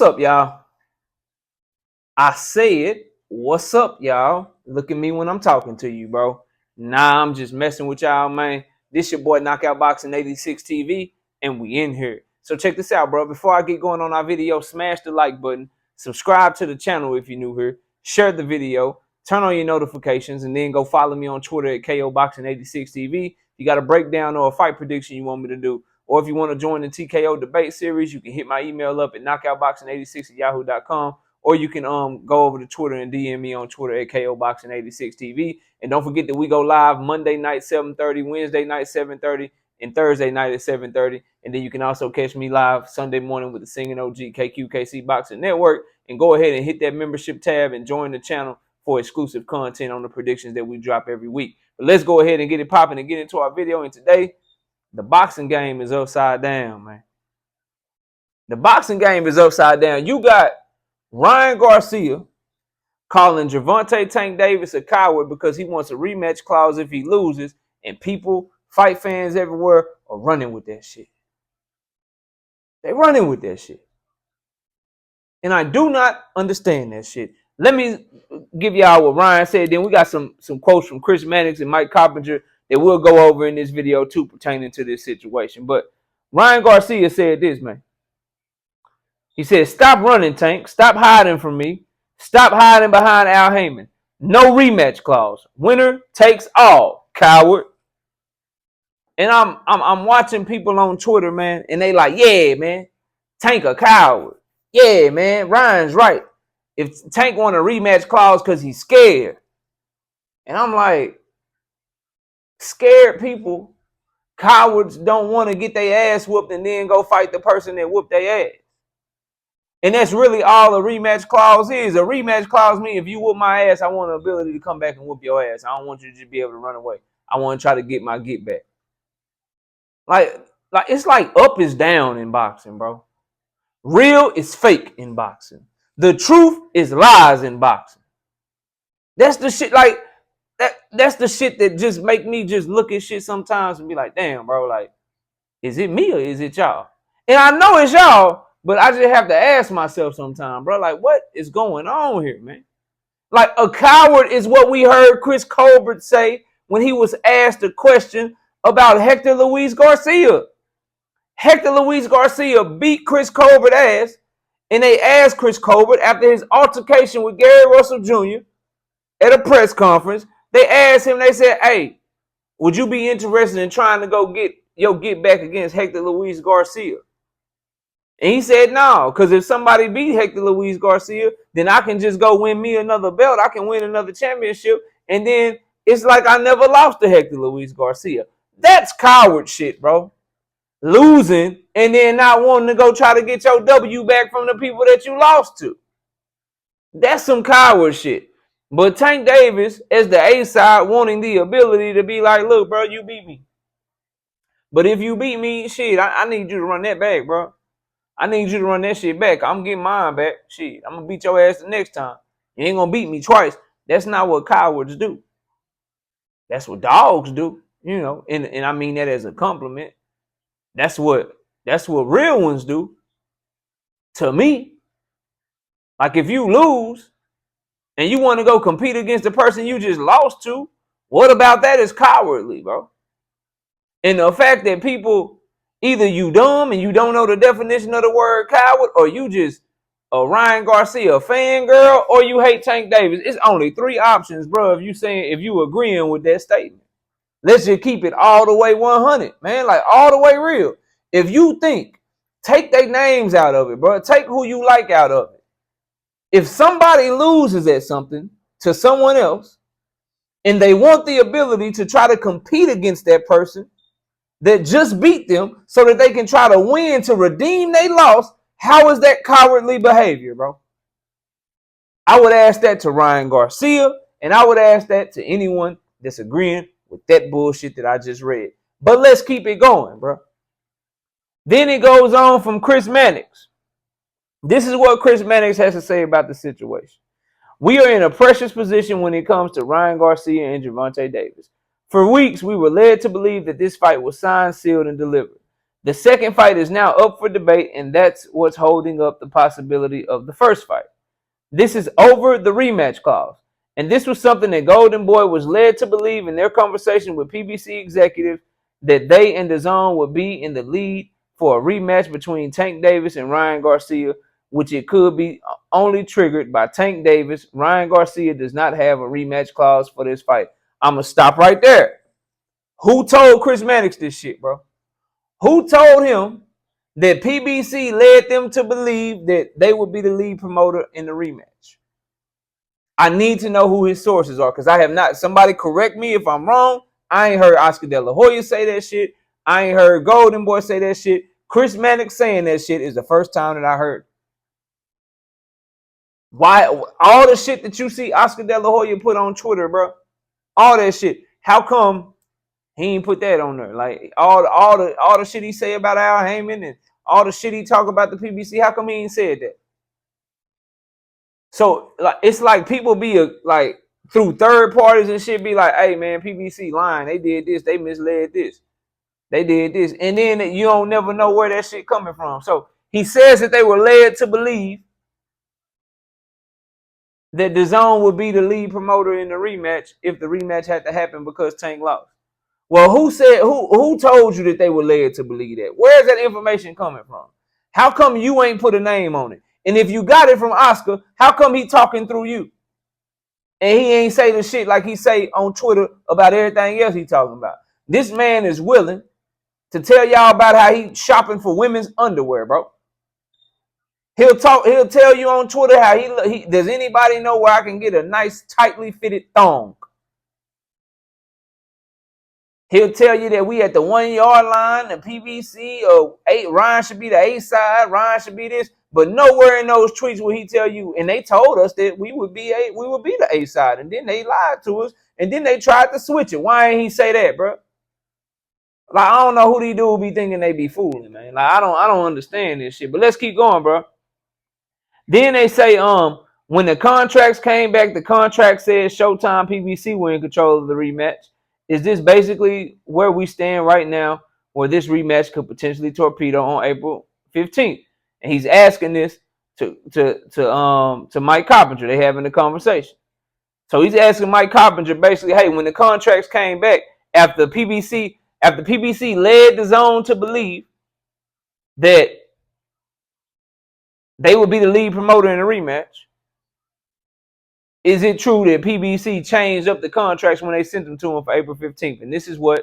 up, y'all? I said, what's up, y'all? Look at me when I'm talking to you, bro. Nah, I'm just messing with y'all, man. This your boy Knockout Boxing 86 TV, and we in here. So check this out, bro. Before I get going on our video, smash the like button, subscribe to the channel if you're new here, share the video, turn on your notifications, and then go follow me on Twitter at KOBoxing86 TV. You got a breakdown or a fight prediction you want me to do, or if you want to join the TKO debate series, you can hit my email up at knockoutboxing86@yahoo.com. Or you can go over to Twitter and DM me on Twitter at KOBoxing86 TV. And don't forget that we go live Monday night 7:30, Wednesday night 7:30, and Thursday night at 7:30. And then you can also catch me live Sunday morning with the Singing OG KQKC Boxing Network. And go ahead and hit that membership tab and join the channel for exclusive content on the predictions that we drop every week. But let's go ahead and get it popping and get into our video. And today, the boxing game is upside down, man. The boxing game is upside down. You got Ryan Garcia calling Gervonta Tank Davis a coward because he wants a rematch clause if he loses, and people, fight fans everywhere, are running with that shit. They running with that shit. And I do not understand that shit. Let me give y'all what Ryan said. Then we got some quotes from Chris Mannix and Mike Coppinger that we'll go over in this video too pertaining to this situation. But Ryan Garcia said this, man. He said, stop running, Tank. Stop hiding from me. Stop hiding behind Al Heyman. No rematch clause. Winner takes all, coward. And I'm watching people on Twitter, man, and they like, yeah, man, Tank a coward. Yeah, man, Ryan's right. If Tank want a rematch clause because he's scared. And I'm like, scared people, cowards don't want to get their ass whooped and then go fight the person that whooped their ass. And that's really all a rematch clause is. A rematch clause means if you whoop my ass, I want the ability to come back and whoop your ass. I don't want you to just be able to run away. I want to try to get my get back. Like it's like up is down in boxing, bro. Real is fake in boxing. The truth is lies in boxing. That's the shit, like that's the shit that just make me just look at shit sometimes and be like, damn, bro, like, is it me or is it y'all? And I know it's y'all. But I just have to ask myself sometime, bro, like, what is going on here, man? Like, a coward is what we heard Chris Colbert say when he was asked a question about Hector Luis Garcia. Hector Luis Garcia beat Chris Colbert's ass, and they asked Chris Colbert after his altercation with Gary Russell Jr. at a press conference. They asked him, they said, hey, would you be interested in trying to go get back against Hector Luis Garcia? And he said, no, because if somebody beat Hector Luis Garcia, then I can just go win me another belt. I can win another championship. And then it's like I never lost to Hector Luis Garcia. That's coward shit, bro. Losing and then not wanting to go try to get your W back from the people that you lost to. That's some coward shit. But Tank Davis, as the A-side, wanting the ability to be like, look, bro, you beat me. But if you beat me, shit, I need you to run that back, bro. I need you to run that shit back. I'm getting mine back. Shit, I'm going to beat your ass the next time. You ain't going to beat me twice. That's not what cowards do. That's what dogs do, you know. And I mean that as a compliment. That's what real ones do. To me, like if you lose and you want to go compete against the person you just lost to, what about that is cowardly, bro? And the fact that people, either you dumb and you don't know the definition of the word coward, or you just a Ryan Garcia fangirl, or you hate Tank Davis. It's only three options, bro, if you agreeing with that statement. Let's just keep it all the way 100, man, like all the way real. If you think, take their names out of it, bro. Take who you like out of it. If somebody loses at something to someone else and they want the ability to try to compete against that person that just beat them so that they can try to win to redeem their loss, how is that cowardly behavior, bro? I would ask that to Ryan Garcia, and I would ask that to anyone that's agreeing with that bullshit that I just read. But let's keep it going, bro. Then it goes on from Chris Mannix. This is what Chris Mannix has to say about the situation. We are in a precious position when it comes to Ryan Garcia and Gervonta Davis. For weeks, we were led to believe that this fight was signed, sealed, and delivered. The second fight is now up for debate, and that's what's holding up the possibility of the first fight. This is over the rematch clause. And this was something that Golden Boy was led to believe in their conversation with PBC executives, that they and DAZN would be in the lead for a rematch between Tank Davis and Ryan Garcia, which it could be only triggered by Tank Davis. Ryan Garcia does not have a rematch clause for this fight. I'm going to stop right there. Who told Chris Mannix this shit, bro? Who told him that PBC led them to believe that they would be the lead promoter in the rematch? I need to know who his sources are, because I have not. Somebody correct me if I'm wrong. I ain't heard Oscar De La Hoya say that shit. I ain't heard Golden Boy say that shit. Chris Mannix saying that shit is the first time that I heard. Why all the shit that you see Oscar De La Hoya put on Twitter, bro? All that shit. How come he ain't put that on there? Like all the shit he say about Al Heyman and all the shit he talk about the PBC. How come he ain't said that? So like it's like people be like through third parties and shit be like, hey man, PBC lying. They did this. They misled this. They did this. And then you don't never know where that shit coming from. So he says that they were led to believe that DAZN would be the lead promoter in the rematch if the rematch had to happen because Tank lost. Well, who told you that they were led to believe that? Where's that information coming from? How come you ain't put a name on it? And if you got it from Oscar, how come he talking through you? And he ain't say the shit like he say on Twitter about everything else he talking about. This man is willing to tell y'all about how he shopping for women's underwear, bro. He'll tell you on Twitter how he does anybody know where I can get a nice tightly fitted thong? He'll tell you that we at the 1 yard line, the PBC, or Ryan should be the A-side, Ryan should be this, but nowhere in those tweets will he tell you. And they told us that we would be the A-side, and then they lied to us, and then they tried to switch it. Why ain't he say that, bro? Like I don't know who these dudes be thinking they be fooling, man. Like I don't understand this shit. But let's keep going, bro. Then they say, when the contracts came back, the contract said Showtime PBC were in control of the rematch. Is this basically where we stand right now, where this rematch could potentially torpedo on April 15th? And he's asking this to Mike Coppinger. They having a conversation. So he's asking Mike Coppinger basically, hey, when the contracts came back after PBC led DAZN to believe that they would be the lead promoter in the rematch, is it true that PBC changed up the contracts when they sent them to him for April 15th? And this is what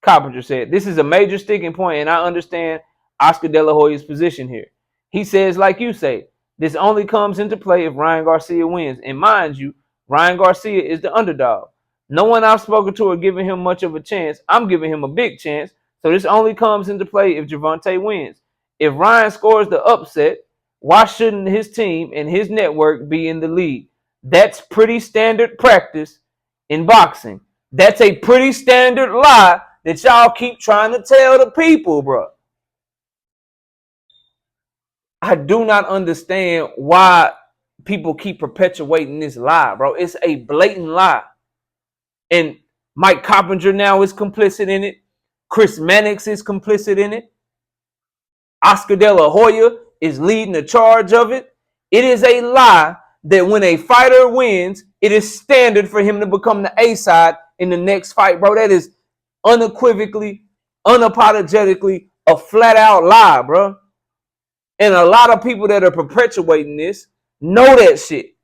Coppinger said. This is a major sticking point, and I understand Oscar De La Hoya's position here. He says, like you say, this only comes into play if Ryan Garcia wins. And mind you, Ryan Garcia is the underdog. No one I've spoken to are giving him much of a chance. I'm giving him a big chance. So this only comes into play if Gervonta wins. If Ryan scores the upset, why shouldn't his team and his network be in the lead? That's pretty standard practice in boxing. That's a pretty standard lie that y'all keep trying to tell the people, bro. I do not understand why people keep perpetuating this lie, bro. It's a blatant lie. And Mike Coppinger now is complicit in it. Chris Mannix is complicit in it. Oscar De La Hoya is leading the charge of it. It is a lie that when a fighter wins, it is standard for him to become the A-side in the next fight, bro. That is unequivocally, unapologetically a flat-out lie, bro. And a lot of people that are perpetuating this know that shit.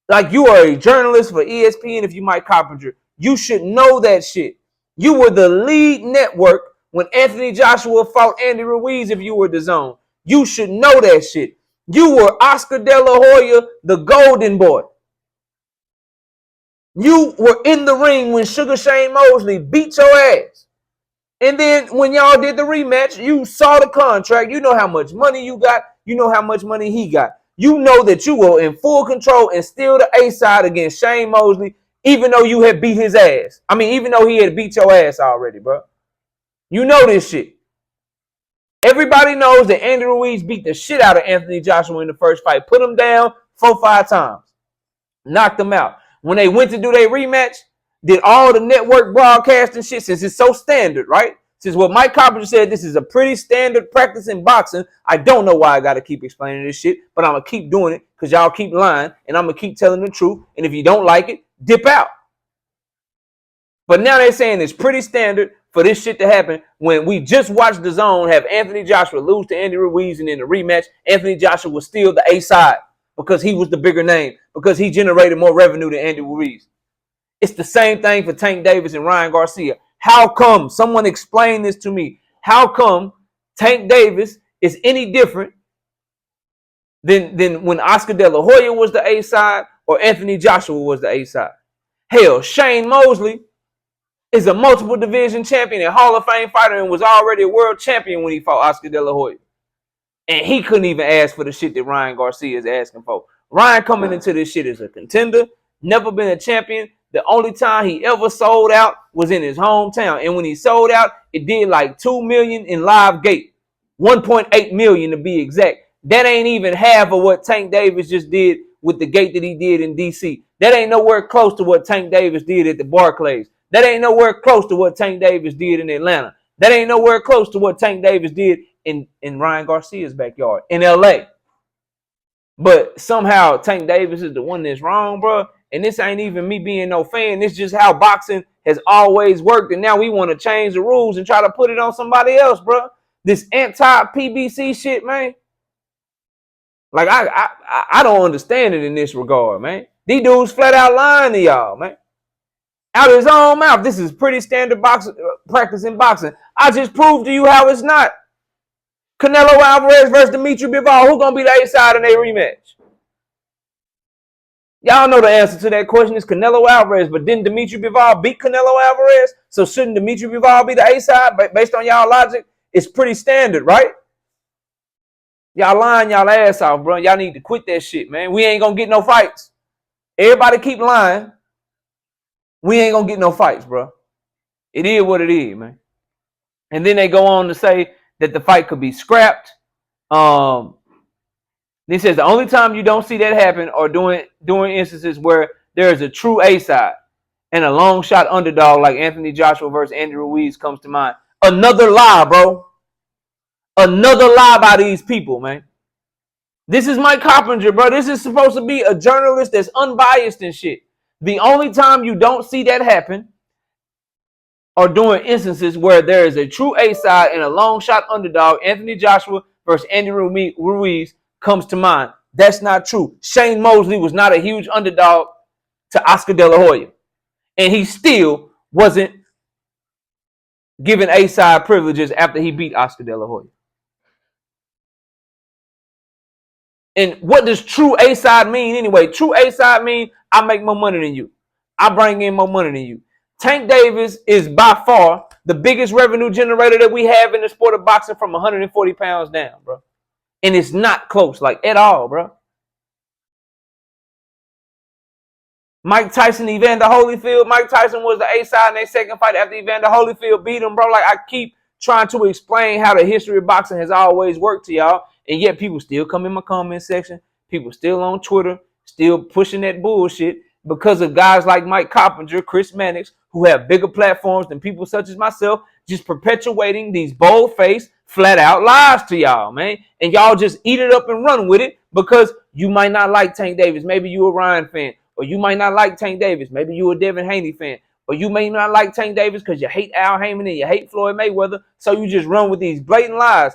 Like you are a journalist for ESPN if you Mike Coppinger. You should know that shit. You were the lead network when Anthony Joshua fought Andy Ruiz if you were DAZN. You should know that shit. You were Oscar De La Hoya, the golden boy. You were in the ring when Sugar Shane Mosley beat your ass. And then when y'all did the rematch, you saw the contract. You know how much money you got. You know how much money he got. You know that you were in full control and still the A-side against Shane Mosley, even though you had beat his ass. I mean, even though he had beat your ass already, bro. You know this shit. Everybody knows that Andy Ruiz beat the shit out of Anthony Joshua in the first fight. Put him down 4-5 times. Knocked him out. When they went to do their rematch, did all the network broadcasting shit, since it's so standard, right? Since what Mike Carpenter said, this is a pretty standard practice in boxing. I don't know why I got to keep explaining this shit, but I'm going to keep doing it because y'all keep lying, and I'm going to keep telling the truth. And if you don't like it, dip out. But now they're saying it's pretty standard for this shit to happen when we just watched the zone have Anthony Joshua lose to Andy Ruiz, and in the rematch, Anthony Joshua was still the A-side because he was the bigger name, because he generated more revenue than Andy Ruiz. It's the same thing for Tank Davis and Ryan Garcia. How come? Someone explain this to me. How come Tank Davis is any different than when Oscar De La Hoya was the A-side or Anthony Joshua was the A-side? Hell, Shane Mosley is a multiple division champion and Hall of Fame fighter and was already a world champion when he fought Oscar De La Hoya. And he couldn't even ask for the shit that Ryan Garcia is asking for. Ryan coming into this shit as a contender, never been a champion. The only time he ever sold out was in his hometown. And when he sold out, it did like $2 million in live gate. 1.8 million to be exact. That ain't even half of what Tank Davis just did with the gate that he did in DC. That ain't nowhere close to what Tank Davis did at the Barclays. That ain't nowhere close to what Tank Davis did in Atlanta. That ain't nowhere close to what Tank Davis did in Ryan Garcia's backyard in LA. But somehow Tank Davis is the one that's wrong, bro. And this ain't even me being no fan. This is just how boxing has always worked. And now we want to change the rules and try to put it on somebody else, bro. This anti-PBC shit, man. Like, I don't understand it in this regard, man. These dudes flat out lying to y'all, man. Out of his own mouth. This is pretty standard practice in boxing. I just proved to you how it's not. Canelo Alvarez versus Dimitri Bivol. Who gonna be the A-side in their rematch? Y'all know the answer to that question is Canelo Alvarez, but didn't Dimitri Bivol beat Canelo Alvarez? So shouldn't Dimitri Bivol be the A-side? Based on y'all logic, it's pretty standard, right? Y'all lying y'all ass off, bro. Y'all need to quit that shit, man. We ain't gonna get no fights. Everybody keep lying. We ain't gonna get no fights, bro. It is what it is, man. And then they go on to say that the fight could be scrapped. They says the only time you don't see that happen are during instances where there is a true A-side and a long shot underdog like Anthony Joshua versus Andy Ruiz comes to mind. Another lie, bro. Another lie by these people, man. This is Mike Carpenter, bro. This is supposed to be a journalist that's unbiased and shit. The only time you don't see that happen are during instances where there is a true A-side and a long shot underdog, Anthony Joshua versus Andy Ruiz comes to mind. That's not true. Shane Mosley was not a huge underdog to Oscar De La Hoya. And he still wasn't given A-side privileges after he beat Oscar De La Hoya. And what does true A-side mean anyway? True A-side mean I make more money than you. I bring in more money than you. Tank Davis is by far the biggest revenue generator that we have in the sport of boxing from 140 pounds down, bro. And it's not close, like, at all, bro. Mike Tyson, Evander Holyfield. Mike Tyson was the A-side in their second fight after Evander Holyfield beat him, bro. Like, I keep trying to explain how the history of boxing has always worked to y'all, and yet people still come in my comment section. People still on Twitter, still pushing that bullshit because of guys like Mike Carpenter, Chris Mannix, who have bigger platforms than people such as myself, just perpetuating these bold-faced, flat-out lies to y'all, man. And y'all just eat it up and run with it because you might not like Tank Davis. Maybe you a Ryan fan. Or you might not like Tank Davis. Maybe you a Devin Haney fan. Or you may not like Tank Davis because you hate Al Heyman and you hate Floyd Mayweather. So you just run with these blatant lies.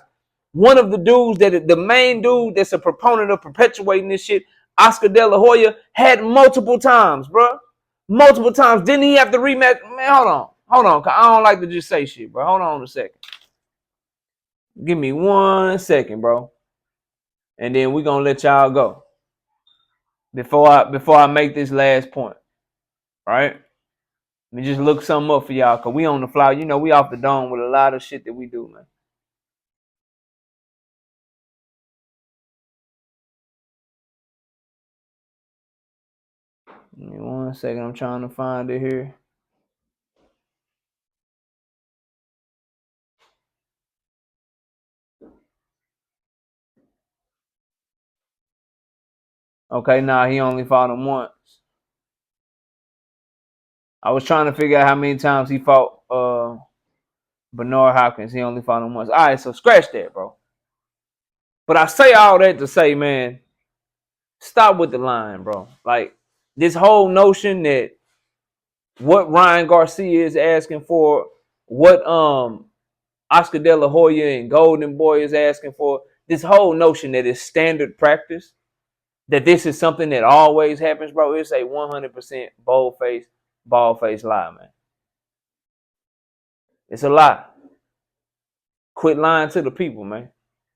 One of the dudes the main dude that's a proponent of perpetuating this shit, Oscar De La Hoya, had multiple times, bro. Multiple times. Didn't he have to rematch? Man, hold on. Hold on. Cause I don't like to just say shit, bro. Hold on a second. Give me 1 second, bro. And then we're going to let y'all go. Before I make this last point. Right? Let me just look something up for y'all, because we on the fly. You know, we off the dome with a lot of shit that we do, man. Give me 1 second. I'm trying to find it here. Okay, nah, he only fought him once. I was trying to figure out how many times he fought Bernard Hopkins, he only fought him once. All right, so scratch that, bro. But I say all that to say, man, stop with the line, bro. Like, this whole notion that what Ryan Garcia is asking for, what Oscar De La Hoya and Golden Boy is asking for, this whole notion that it's standard practice, that this is something that always happens, bro, it's a 100% bold-faced, bald-faced lie, man. It's a lie. Quit lying to the people, man.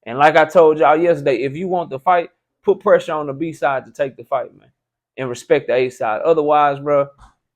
And like I told y'all yesterday, if you want the fight, put pressure on the B side to take the fight, man. And respect the A side. Otherwise, bro,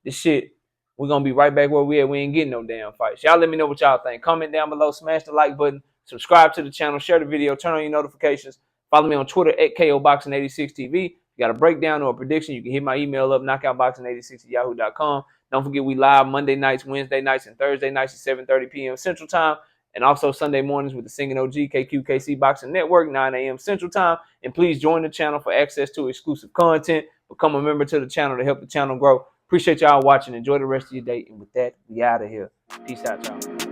this shit, we're going to be right back where we at. We ain't getting no damn fights. Y'all let me know what y'all think. Comment down below. Smash the like button. Subscribe to the channel. Share the video. Turn on your notifications. Follow me on Twitter at KOBoxing86TV. You got a breakdown or a prediction, you can hit my email up, knockoutboxing86@yahoo.com. Don't forget we live Monday nights, Wednesday nights, and Thursday nights at 7:30 p.m. Central Time. And also Sunday mornings with the Singing OG, KQKC Boxing Network, 9 a.m. Central Time. And please join the channel for access to exclusive content. Become a member to the channel to help the channel grow. Appreciate y'all watching. Enjoy the rest of your day. And with that, we out of here. Peace out, y'all.